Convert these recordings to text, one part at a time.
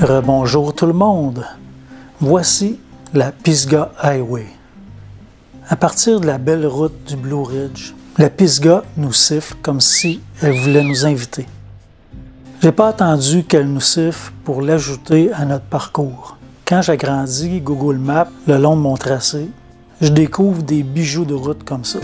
Rebonjour tout le monde. Voici la Pisgah Highway. À partir de la belle route du Blue Ridge, la Pisgah nous siffle comme si elle voulait nous inviter. J'ai pas attendu qu'elle nous siffle pour l'ajouter à notre parcours. Quand j'agrandis Google Maps le long de mon tracé, je découvre des bijoux de route comme ça.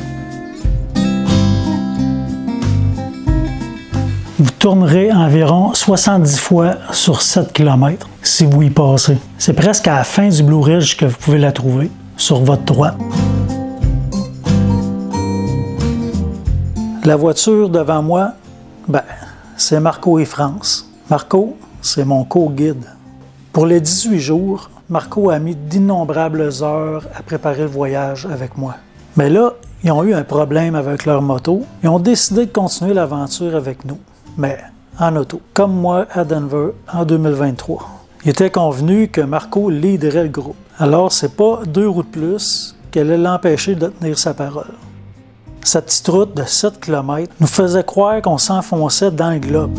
Vous tournerez environ 70 fois sur 7 km si vous y passez. C'est presque à la fin du Blue Ridge que vous pouvez la trouver, sur votre droite. La voiture devant moi, c'est Marco et France. Marco, c'est mon co-guide. Pour les 18 jours, Marco a mis d'innombrables heures à préparer le voyage avec moi. Mais là, ils ont eu un problème avec leur moto. Ils ont décidé de continuer l'aventure avec nous, mais en auto, comme moi à Denver en 2023. Il était convenu que Marco leaderait le groupe. Alors, c'est pas 2 roues de plus qui allaient l'empêcher de tenir sa parole. Sa petite route de 7 km nous faisait croire qu'on s'enfonçait dans le globe.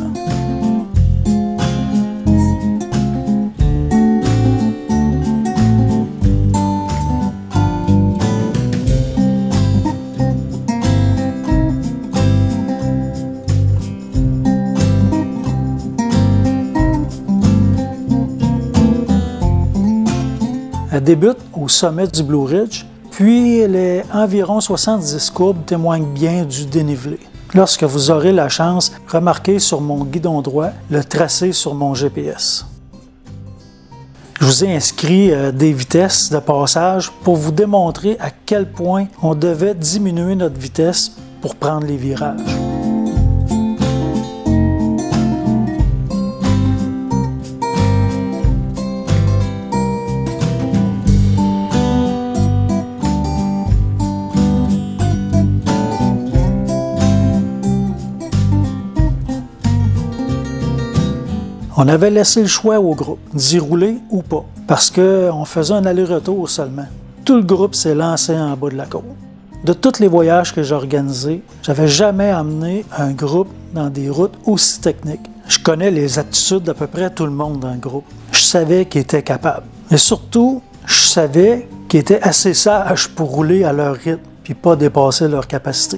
Elle débute au sommet du Blue Ridge, puis les environ 70 courbes témoignent bien du dénivelé. Lorsque vous aurez la chance, remarquez sur mon guidon droit le tracé sur mon GPS. Je vous ai inscrit des vitesses de passage pour vous démontrer à quel point on devait diminuer notre vitesse pour prendre les virages. On avait laissé le choix au groupe, d'y rouler ou pas, parce qu'on faisait un aller-retour seulement. Tout le groupe s'est lancé en bas de la côte. De tous les voyages que j'ai organisés, j'avais jamais emmené un groupe dans des routes aussi techniques. Je connais les aptitudes d'à peu près tout le monde dans le groupe. Je savais qu'ils étaient capables. Et surtout, je savais qu'ils étaient assez sages pour rouler à leur rythme, puis pas dépasser leur capacité.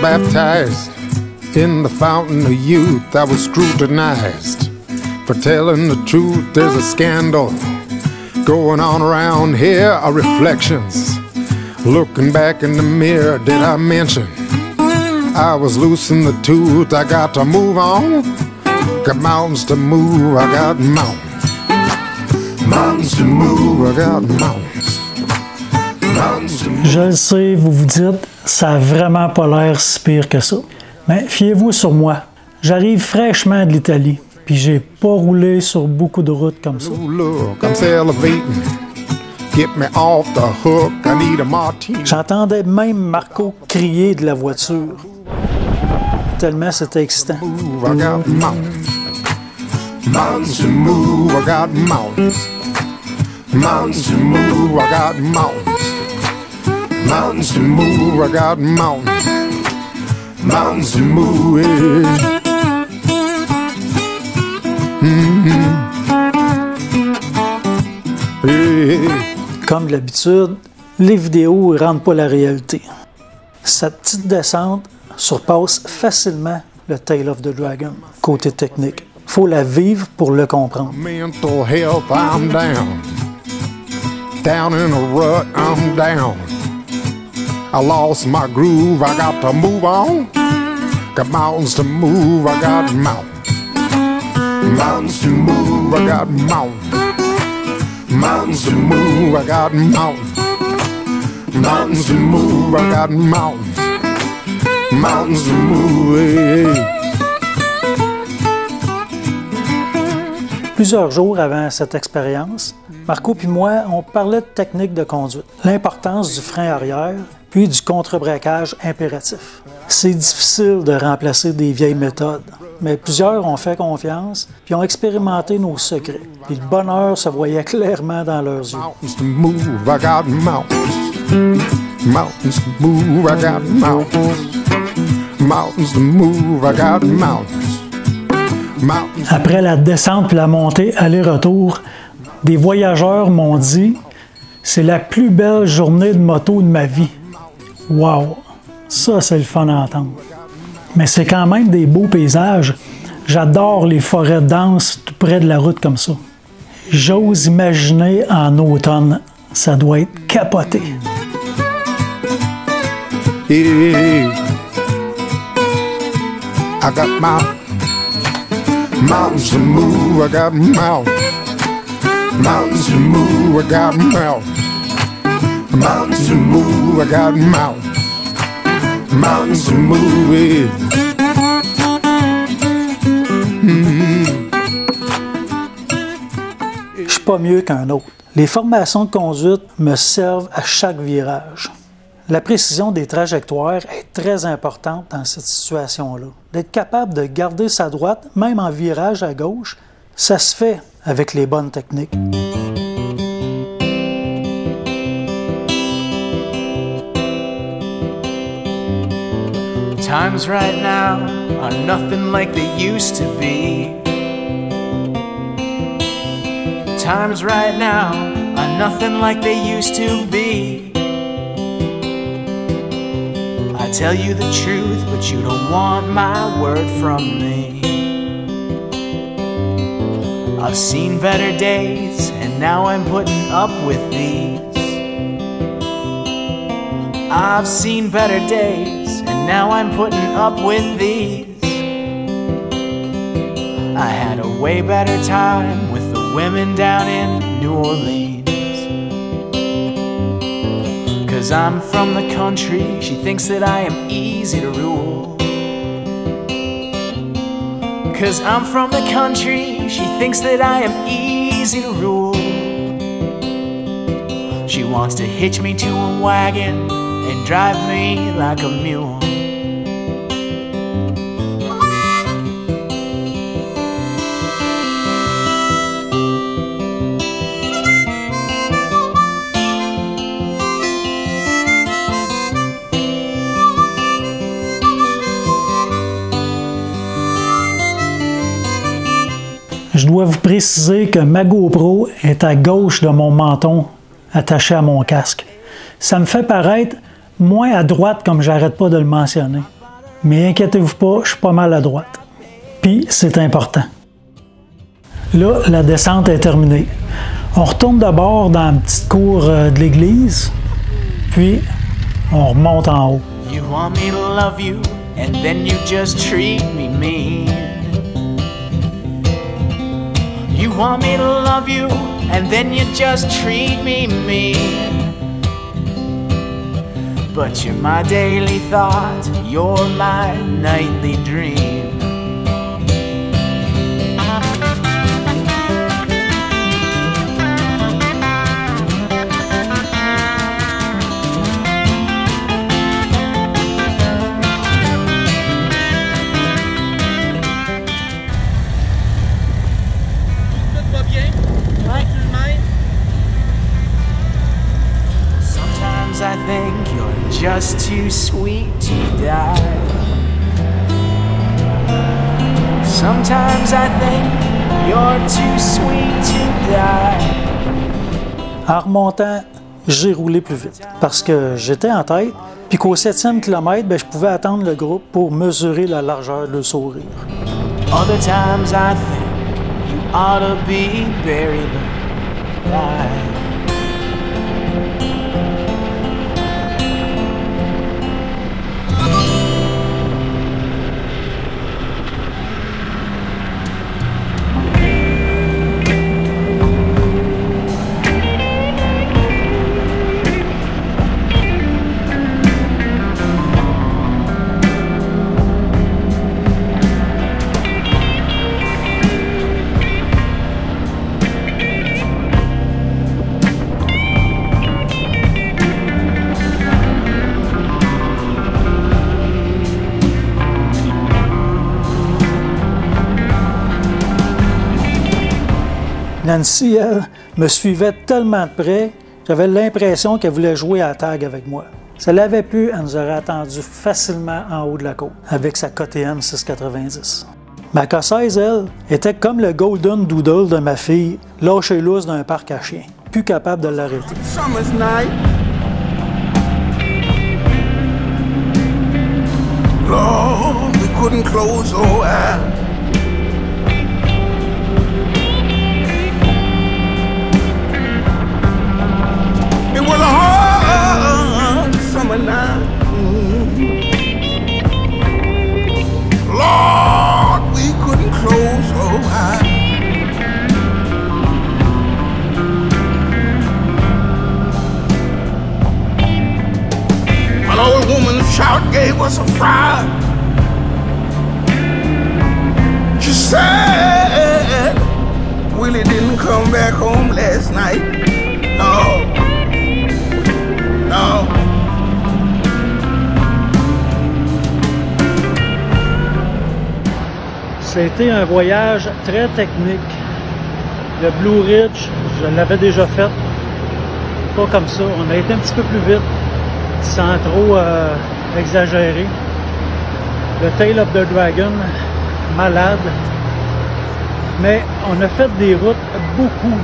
Baptized in the fountain of youth, I was scrutinized for telling the truth. There's a scandal going on around here, our reflections. Looking back in the mirror, did I mention I was losing the tooth? I got to move on, got mountains to move, I got mountains. Mountains to move, I got mountains. Mountains to move. Je le sais, vous vous dites, ça n'a vraiment pas l'air si pire que ça. Mais fiez-vous sur moi. J'arrive fraîchement de l'Italie, puis j'ai pas roulé sur beaucoup de routes comme ça. J'entendais même Marco crier de la voiture. Tellement c'était excitant. Mountains to move, I got mountains. Mountains to move, yeah. Comme d'habitude, les vidéos ne rendent pas la réalité. Cette petite descente surpasse facilement le Tail of the Dragon, côté technique. Faut la vivre pour le comprendre. Mental health, I'm down. Down in a rut, I'm down. I lost my groove, I got to move on. Got mountains to move, I got mountains. Mountains to move, I got mountains. Mountains to move, I got mountains. Mountains to move, I got mountains. Mountains to move, hey, hey. Plusieurs jours avant cette expérience, Marco et moi, on parlait de technique de conduite, l'importance du frein arrière, puis du contre-braquage impératif. C'est difficile de remplacer des vieilles méthodes, mais plusieurs ont fait confiance puis ont expérimenté nos secrets. Puis le bonheur se voyait clairement dans leurs yeux. Mountains to move, I got mountains. Mountains to move, I got mountains. Mountains to move, I got mountains. Après la descente et la montée aller-retour, des voyageurs m'ont dit « C'est la plus belle journée de moto de ma vie. » Wow! Ça, c'est le fun à entendre. Mais c'est quand même des beaux paysages. J'adore les forêts denses tout près de la route comme ça. J'ose imaginer en automne. Ça doit être capoté. Yeah. I got mountains to move, I got mountains. Mountains to move, I got mountains. Mountains to move, I got mountains. Mountains to move, yeah. Je suis pas mieux qu'un autre. Les formations de conduite me servent à chaque virage. La précision des trajectoires est très importante dans cette situation-là. D'être capable de garder sa droite, même en virage à gauche, ça se fait avec les bonnes techniques. Times right now are nothing like they used to be. Times right now are nothing like they used to be. I tell you the truth, but you don't want my word from me. I've seen better days, and now I'm putting up with these. I've seen better days, and now I'm putting up with these. I had a way better time with the women down in New Orleans. 'Cause I'm from the country, she thinks that I am easy to rule. 'Cause I'm from the country, she thinks that I am easy to rule. She wants to hitch me to a wagon and drive me like a mule. Je dois vous préciser que ma GoPro est à gauche de mon menton, attaché à mon casque. Ça me fait paraître moins à droite comme j'arrête pas de le mentionner. Mais inquiétez-vous pas, je suis pas mal à droite. Puis c'est important. Là, la descente est terminée. On retourne d'abord dans la petite cour de l'église, puis on remonte en haut. You want me to love you, and then you just treat me mean. You want me to love you, and then you just treat me mean. But you're my daily thought, you're my nightly dream. I think you're just too sweet to die. Sometimes I think you're too sweet to die. En remontant, j'ai roulé plus vite parce que j'étais en tête, puis qu'au 7e kilomètre, je pouvais attendre le groupe pour mesurer la largeur de le sourire. Other times I think you ought to be buried alive. Nancy, elle, me suivait tellement de près, j'avais l'impression qu'elle voulait jouer à la tag avec moi. Si elle avait pu, elle nous aurait attendu facilement en haut de la côte, avec sa KTM 690. Ma cossaise, elle, était comme le Golden Doodle de ma fille, lâchée lousse d'un parc à chiens, plus capable de l'arrêter. Lord, we couldn't close our eyes. It was a hard summer night. Lord, we couldn't close our eyes. An old woman's shout gave us a fright. She said Willie didn't come back home last night. No, no. C'était un voyage très technique. Le Blue Ridge, je l'avais déjà fait. Pas comme ça. On a été un petit peu plus vite, sans trop exagérer. Le Tail of the Dragon, malade. Mais on a fait des routes beaucoup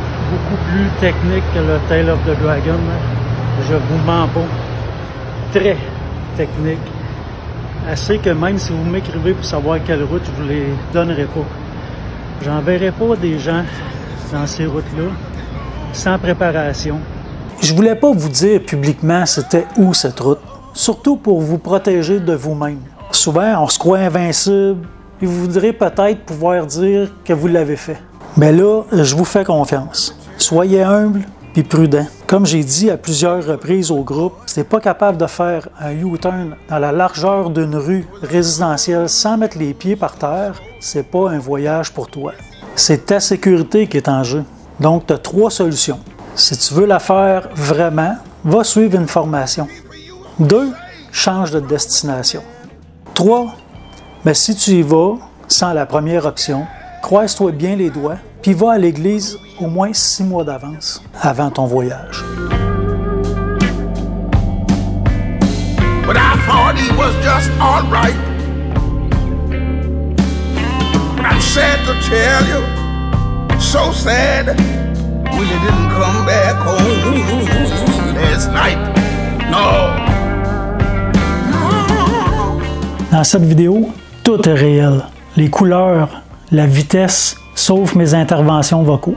plus techniques que le Tail of the Dragon. Je vous mens pas. Très technique. Assez que même si vous m'écrivez pour savoir quelle route, je vous les donnerai pas. J'enverrai pas des gens dans ces routes-là sans préparation. Je voulais pas vous dire publiquement c'était où cette route, surtout pour vous protéger de vous-même. Souvent, on se croit invincible et vous voudrez peut-être pouvoir dire que vous l'avez fait. Mais là, je vous fais confiance. Soyez humble puis prudent. Comme j'ai dit à plusieurs reprises au groupe, si t'es pas capable de faire un U-turn dans la largeur d'une rue résidentielle sans mettre les pieds par terre, c'est pas un voyage pour toi. C'est ta sécurité qui est en jeu. Donc, tu as 3 solutions. Si tu veux la faire vraiment, va suivre une formation. 2, change de destination. 3, mais si tu y vas sans la première option, croise-toi bien les doigts, puis va à l'église au moins 6 mois d'avance, avant ton voyage. But I thought he was just all right. But I'm sad to tell you, so sad, Willie didn't come back home last night. No. Dans cette vidéo, tout est réel. Les couleurs, la vitesse, sauf mes interventions vocaux.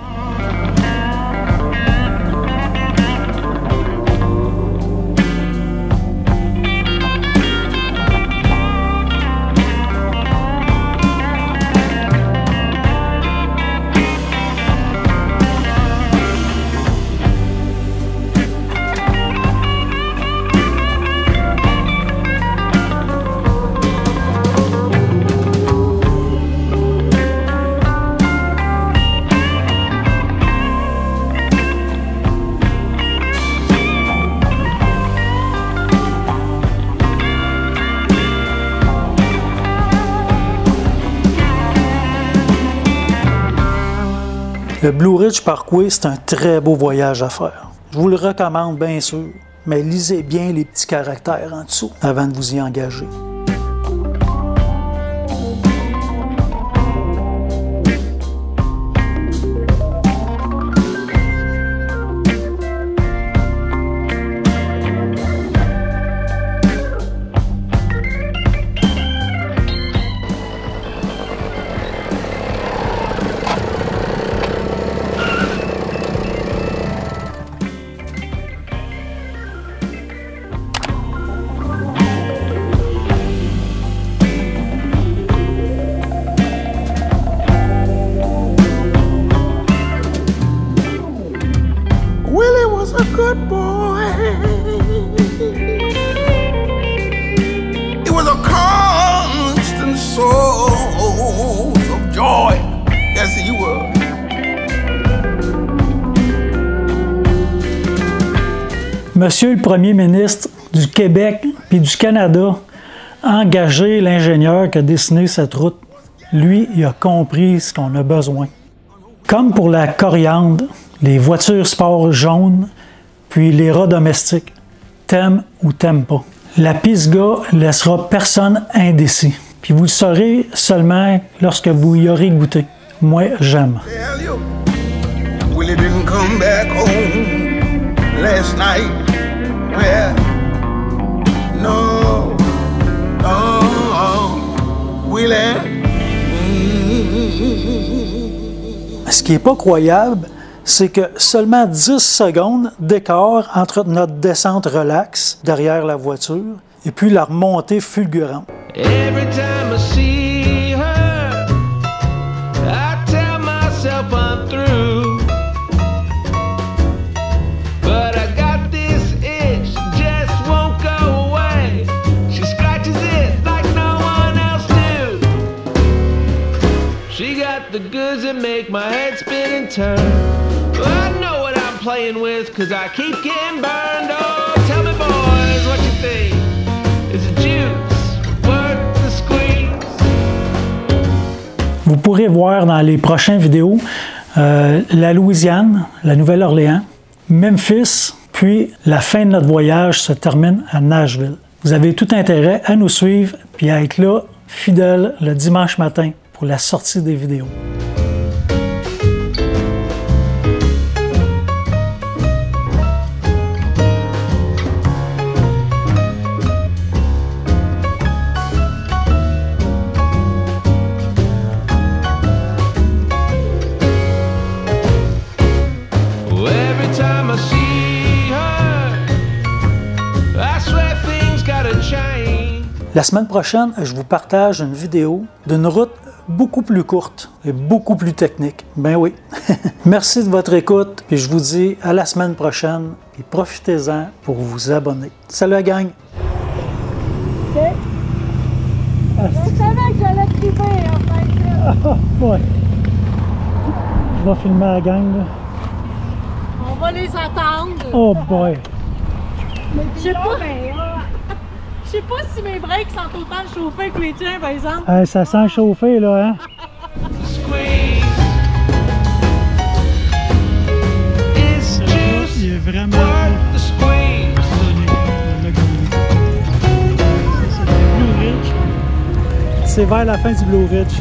Le Blue Ridge Parkway, c'est un très beau voyage à faire. Je vous le recommande bien sûr, mais lisez bien les petits caractères en dessous avant de vous y engager. A good boy. It was a constant source of joy. Yes, he was. Monsieur le Premier ministre du Québec puis du Canada a engagé l'ingénieur qui a dessiné cette route. Lui, il a compris ce qu'on a besoin. Comme pour la coriandre, les voitures sport jaunes, puis les rats domestiques, t'aimes ou t'aimes pas. La Pisgah laissera personne indécis. Puis vous le saurez seulement lorsque vous y aurez goûté. Moi, j'aime. Tell you, Willie didn't come back home last night. Well, no, Willie. Ce qui n'est pas croyable, c'est que seulement 10 secondes d'écart entre notre descente relaxe derrière la voiture et puis la remontée fulgurante. Every time I see her, I tell myself I'm through. But I got this itch, just won't go away. She scratches it like no one else do. She got the goods that make my head spin and turn. Well, I know what I'm playing with, cause I keep getting burned. Oh, tell me boys, what you think? Is it juice worth the squeeze? Vous pourrez voir dans les prochaines vidéos la Louisiane, la Nouvelle-Orléans, Memphis, puis la fin de notre voyage se termine à Nashville. Vous avez tout intérêt à nous suivre puis à être là, fidèle, le dimanche matin pour la sortie des vidéos. La semaine prochaine, je vous partage une vidéo d'une route beaucoup plus courte et beaucoup plus technique. Ben oui. Merci de votre écoute et je vous dis à la semaine prochaine et profitez-en pour vous abonner. Salut la gang! Je savais que j'allais triper en fait. Ouais. Je vais filmer la gang là. On va les attendre. Oh boy! Je sais pas si mes breaks sont autant chauffés que les tiens, par exemple. Ça sent chauffer là, hein? Il est vraiment c'est vers la fin du Blue Ridge.